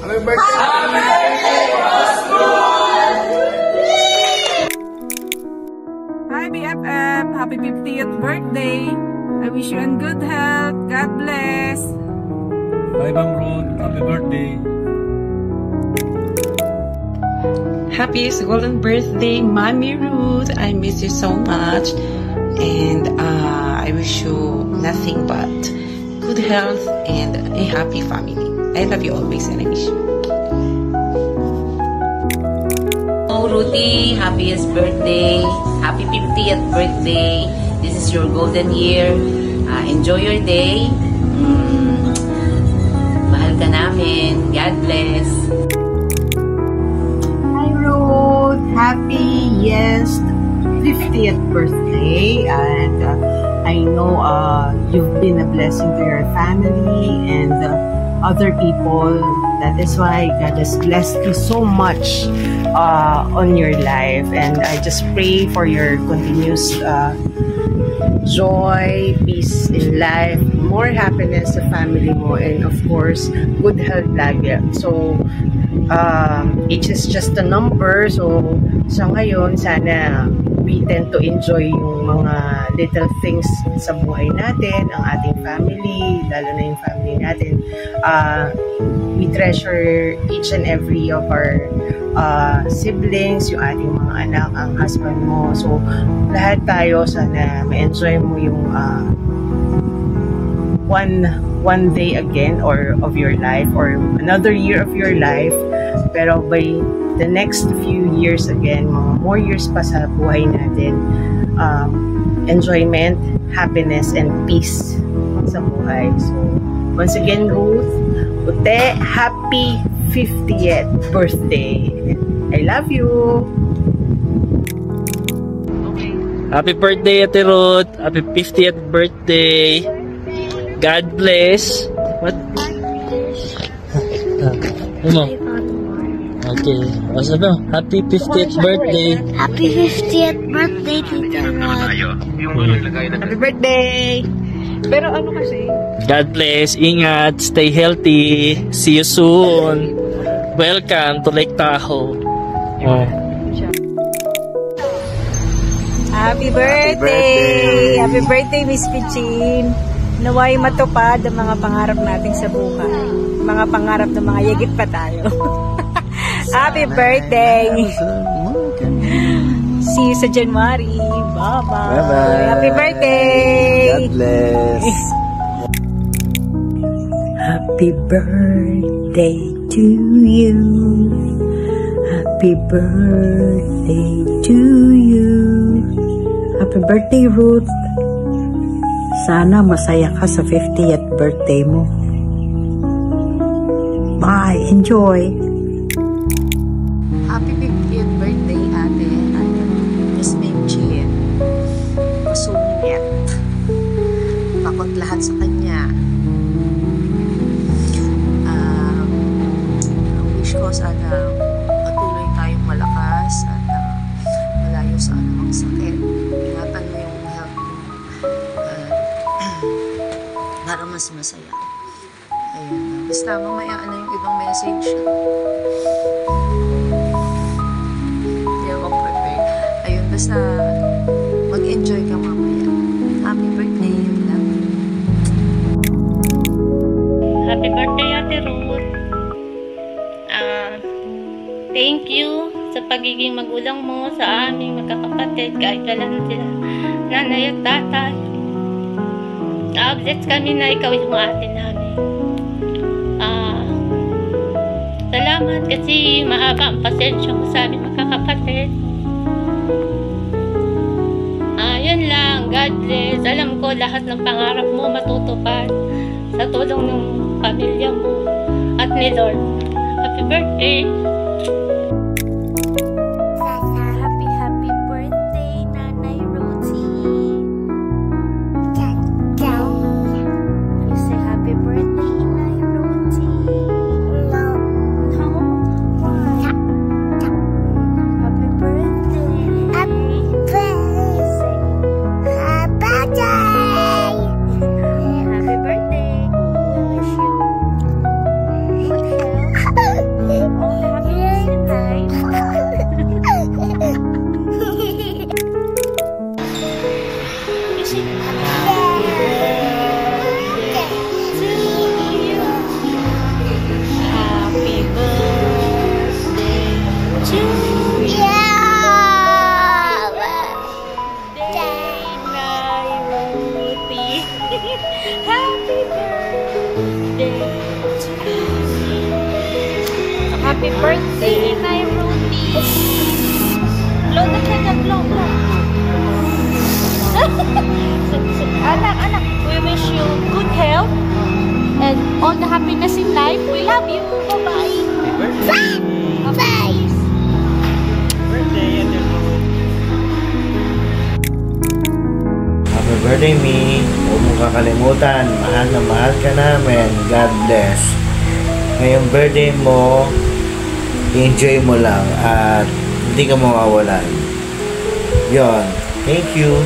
Happy birthday! Happy birthday, Hi BFF! Happy 50th birthday! I wish you in good health. God bless! Hi Ma'am Ruth! Happy birthday! Happy golden birthday, Mommy Ruth. I miss you so much. And I wish you nothing but good health and a happy family. I love you always and I miss you. Oh, Ruthie, happiest birthday. Happy 50th birthday. This is your golden year. Enjoy your day. Mahal ka namin. God bless. Hi, Ruth. Happy, 50th birthday. And I know you've been a blessing to your family and other people. That is why God has blessed you so much on your life. And I just pray for your continuous joy, peace in life, more happiness sa family mo, and of course, good health lagi. So, age is just a number. So, sa ngayon, sana we tend to enjoy yung mga little things sa buhay natin, ang ating family, lalo na yung family natin. We treasure each and every of our siblings, yung ating mga anak, ang husband mo. So, lahat tayo sana ma-enjoy mo yung one day again or of your life or another year of your life. Pero by the next few years again, mga more years pa sa buhay natin, enjoyment, happiness, and peace sa buhay. So, once again, Ruth, Ute, happy 50th birthday. I love you. Happy birthday, Ate Ruth! Happy 50th birthday! God bless! What? Ano? Okay. What's up? Happy 50th birthday! Happy 50th birthday, Tita Rod. Happy birthday! Pero ano kasi? God bless! Ingat! Stay healthy! See you soon! Welcome to Lake Tahoe! Oh. Happy birthday! Happy birthday, Miss Pichine! Naway matupad ang mga pangarap natin sa buhay. Mga pangarap na mga yagit pa tayo. Happy birthday! See you sa January. Bye-bye. Bye-bye. Happy birthday! God bless! Happy birthday to you. Happy birthday to you. Happy birthday, Ruth. Sana masaya ka sa 50th birthday mo. Bye. Enjoy. Happy 50th birthday, ate. Miss Memchi. Masungit. Takot lahat sa kanya. Ang wish ko sana patuloy tayong malakas at malayo sa anumang sakit. Ingatan mo yung health mo. Para mas masaya. Ayun. Basta mamaya na yung ibang message. Ayun, basta mag-enjoy ka mamaya. Happy birthday, love you. Happy birthday, Ate Ruth. Thank you sa pagiging magulang mo sa aming magkakapatid kahit wala na sila nanay at tatay. Na-upset kami na ikaw yung ate namin. Salamat kasi mahaba ang pasensya mo sa aming magkakapatid. Yun lang. God bless. Alam ko lahat ng pangarap mo matutupad sa tulong ng pamilya mo at ni Lord. Happy birthday! Happy birthday, Nanay Rosie. You say happy birthday, Nanay Rosie. No. Why? Happy birthday. Happy birthday. Happy birthday. We wish you good health. Happy birthday, Inay Rudy. Blow the candle, blow. Anak, we wish you good health and all the happiness in life. We love you. Bye-bye. Bye. Happy birthday, Mi. Huwag mong kakalimutan. Mahal na mahal ka namin. God bless. Ngayong birthday mo, enjoy mo lang at hindi ka mawawalan. Yon. Thank you.